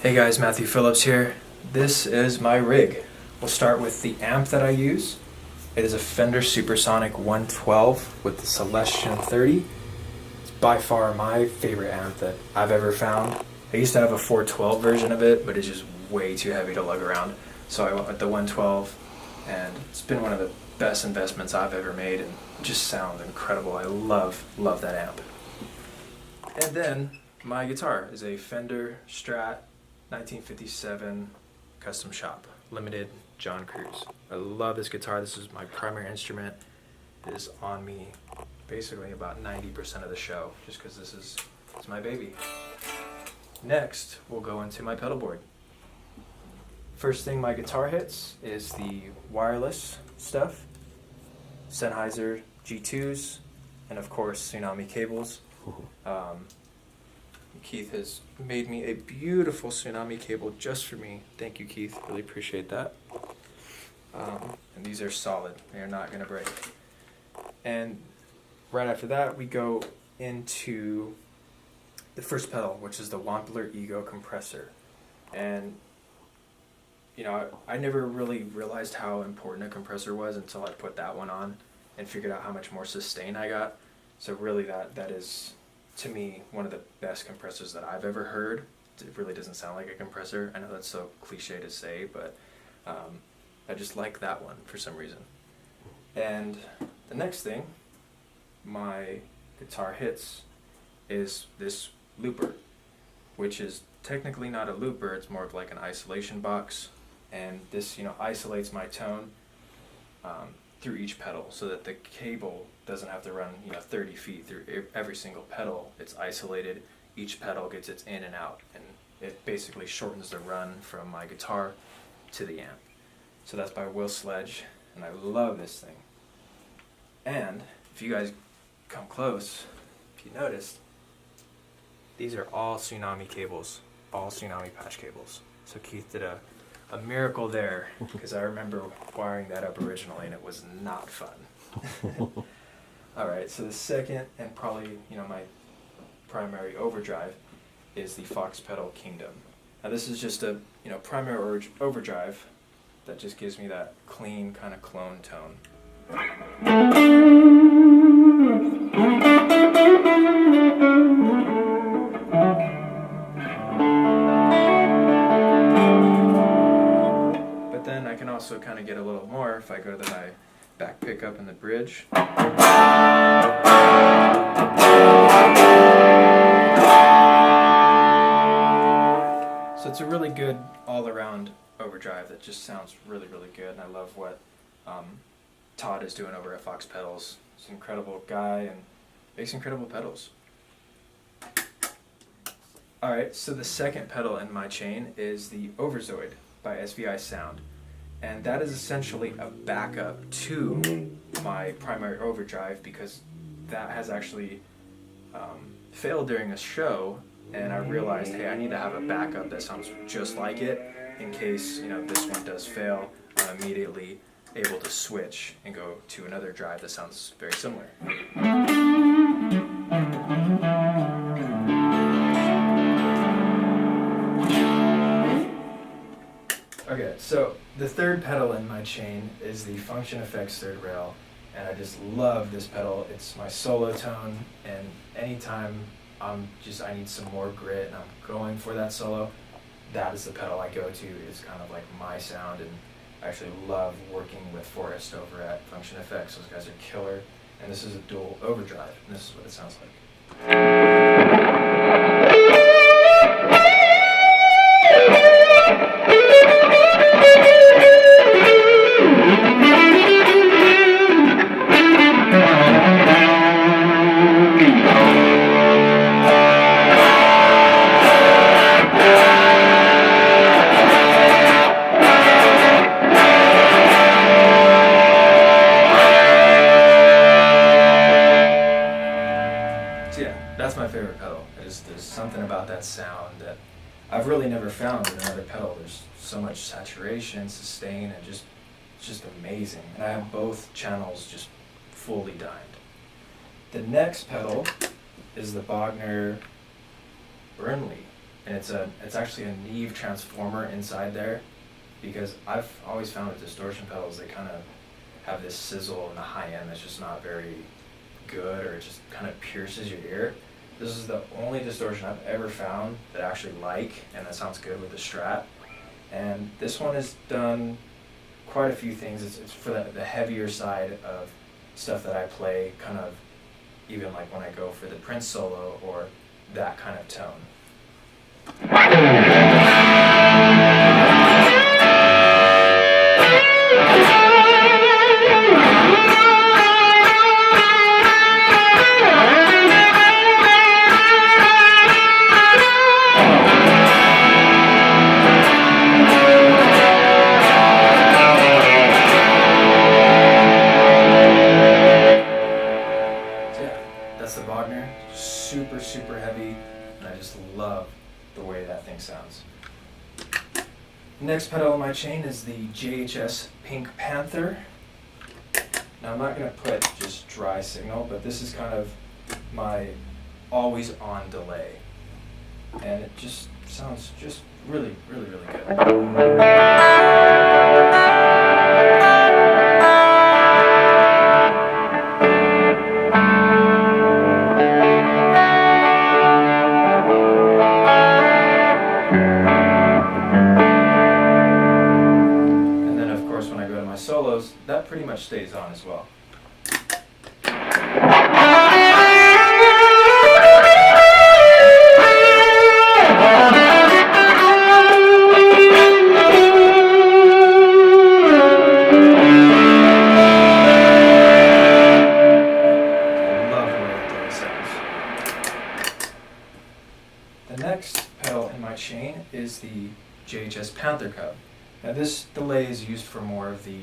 Hey guys, Matthew Phillips here. This is my rig. We'll start with the amp that I use. It is a Fender Supersonic 112 with the Celestion 30. It's by far my favorite amp that I've ever found. I used to have a 412 version of it, but it's just way too heavy to lug around. So I went with the 112, and it's been one of the best investments I've ever made, and it just sounds incredible. I love that amp. And then my guitar is a Fender Strat 1957 custom shop, limited John Cruz. I love this guitar. This is my primary instrument. It is on me basically about 90% of the show, just because it's my baby. Next, we'll go into my pedal board. First thing my guitar hits is the wireless stuff, Sennheiser G2s, and of course Tsunami cables. Keith has made me a beautiful Tsunami cable just for me. Thank you, Keith. Really appreciate that. And these are solid. They are not going to break. And right after that, we go into the first pedal, which is the Wampler Ego compressor. And you know, I never really realized how important a compressor was until I put that one on and figured out how much more sustain I got. So really that is, to me, one of the best compressors that I've ever heard. It really doesn't sound like a compressor. I know that's so cliche to say, but I just like that one for some reason. And the next thing my guitar hits is this looper, which is technically not a looper, it's more of like an isolation box. And this, isolates my tone through each pedal, so that the cable doesn't have to run, 30 feet through every single pedal. It's isolated. Each pedal gets its in and out, and it basically shortens the run from my guitar to the amp. So that's by Will Sledge, and I love this thing. And if you guys come close, if you noticed, these are all Tsunami cables, all Tsunami patch cables. So Keith did a miracle there, because I remember wiring that up originally and it was not fun. Alright, so the second and probably my primary overdrive is the Fox Pedal Kingdom. Now this is just a primary overdrive that just gives me that clean kind of clone tone. Then I can also kind of get a little more if I go to my back pickup in the bridge. So it's a really good all-around overdrive that just sounds really, really good, and I love what Todd is doing over at Fox Pedals. He's an incredible guy and makes incredible pedals. Alright, so the second pedal in my chain is the Overzoid by SVI Sound. And that is essentially a backup to my primary overdrive, because that has actually failed during a show, and I realized, hey, I need to have a backup that sounds just like it in case this one does fail. I'm immediately able to switch and go to another drive that sounds very similar. Okay, so the third pedal in my chain is the Function Effects third rail, and I just love this pedal. It's my solo tone, and anytime I need some more grit and I'm going for that solo, that is the pedal I go to. It's kind of like my sound, and I actually love working with Forrest over at Function Effects. Those guys are killer, and this is a dual overdrive, and this is what it sounds like. That's my favorite pedal. There's something about that sound that I've really never found in another pedal. There's so much saturation, sustain, and it's just amazing. And I have both channels just fully dined. The next pedal is the Bogner Burnley and it's actually a Neve transformer inside there, because I've always found with distortion pedals, they kind of have this sizzle in the high end that's just not very good, or it just kind of pierces your ear. This is the only distortion I've ever found that I actually like, and that sounds good with the Strat. And this one has done quite a few things. It's for the heavier side of stuff that I play, kind of even like when I go for the Prince solo or that kind of tone. Super heavy, and I just love the way that thing sounds. Next pedal on my chain is the JHS Pink Panther. Now I'm not going to put just dry signal, but this is kind of my always on delay, and it just sounds just really good. Solos, that pretty much stays on as well. Love the way that delay sounds. The next pedal in my chain is the JHS Panther Cub. Now this delay is used for more of the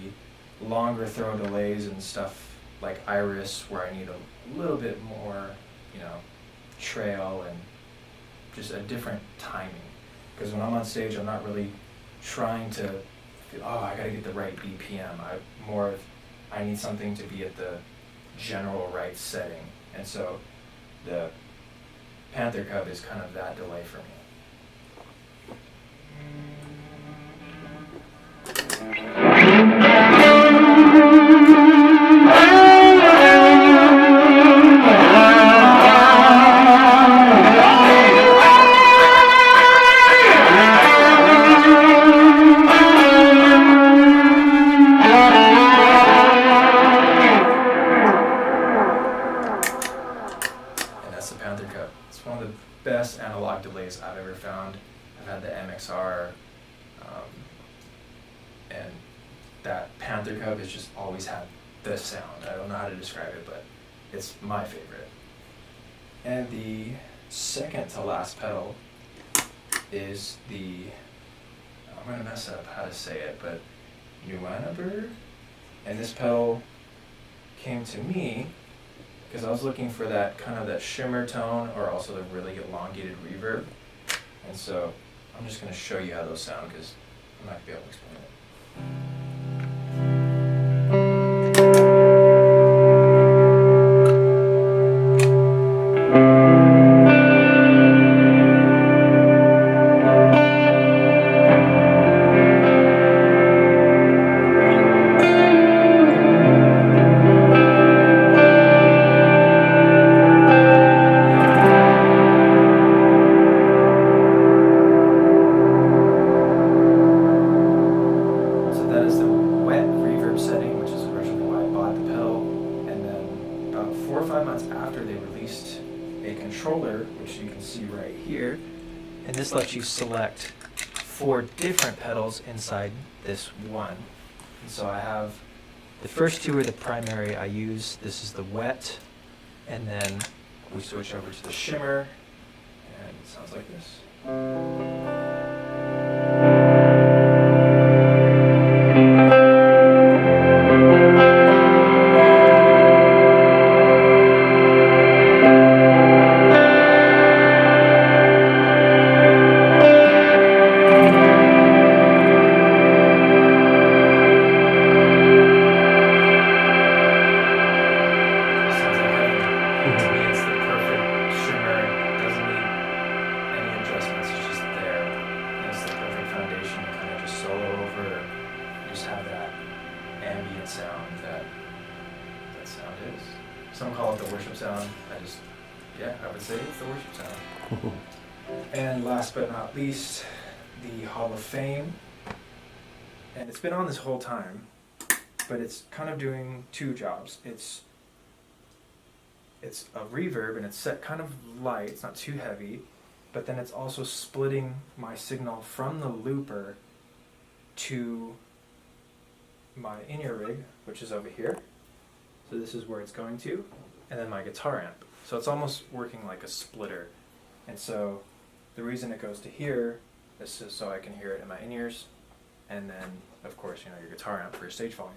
longer throw delays and stuff like Iris, where I need a little bit more, trail and just a different timing. Because when I'm on stage, I'm not really trying to feel, I gotta get the right BPM. I need something to be at the general right setting. And so the Panther Cub is kind of that delay for me. It's one of the best analog delays I've ever found. I've had the MXR, and that Panther Cub has just always had the sound. I don't know how to describe it, but it's my favorite. And the second to last pedal is I'm going to mess up how to say it, but Nuanabur. And this pedal came to me because I was looking for that kind of that shimmer tone, or also the really elongated reverb. And so I'm just going to show you how those sound, because I'm not going to be able to explain it. Which you can see right here, and this lets you select 4 different pedals inside this one. And so I have the first 2 are the primary I use. This is the wet, and then we switch over to the shimmer, and it sounds like this. To me, it's the perfect shimmer. It doesn't need any adjustments. It's just great sound that sound is. Some call it the worship sound. I would say it's the worship sound. And last but not least, the Hall of Fame. And it's been on this whole time, but it's kind of doing two jobs. It's a reverb and it's set kind of light, it's not too heavy, but then it's also splitting my signal from the looper to my in-ear rig, which is over here. So this is where it's going to, and then my guitar amp. So it's almost working like a splitter. And so the reason it goes to here is so I can hear it in my in-ears, and then of course, you know, your guitar amp for your stage volume.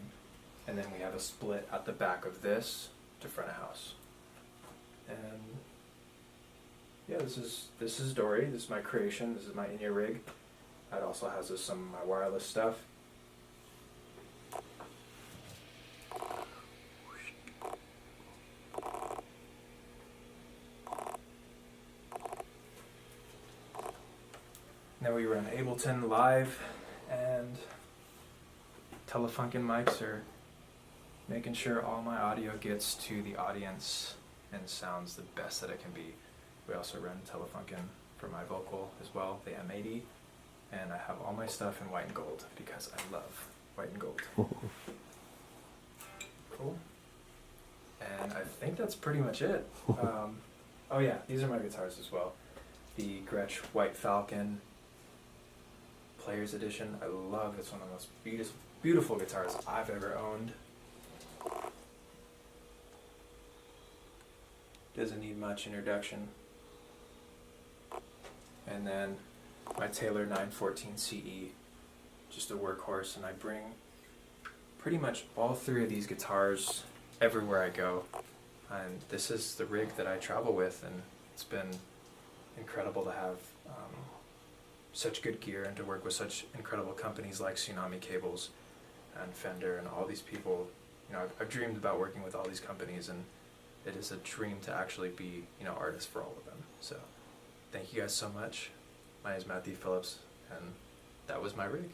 And then we have a split at the back of this to front of house. And yeah, this is Dory. This is my creation. This is my in-ear rig. It also has some of my wireless stuff. Now we run Ableton Live, and Telefunken mics are making sure all my audio gets to the audience and sounds the best that it can be. We also run Telefunken for my vocal as well, the M80, and I have all my stuff in white and gold because I love white and gold. Cool. And I think that's pretty much it. Oh yeah, these are my guitars as well. The Gretsch White Falcon Player's Edition. I love it. It's one of the most beautiful guitars I've ever owned. Doesn't need much introduction. And then my Taylor 914 CE, just a workhorse, and I bring pretty much all three of these guitars everywhere I go. And this is the rig that I travel with, and it's been incredible to have such good gear and to work with such incredible companies like Tsunami Cables and Fender and all these people. You know, I've dreamed about working with all these companies, and it is a dream to actually be, you know, artist for all of them. So thank you guys so much. My name is Matthew Phillips, and that was my rig.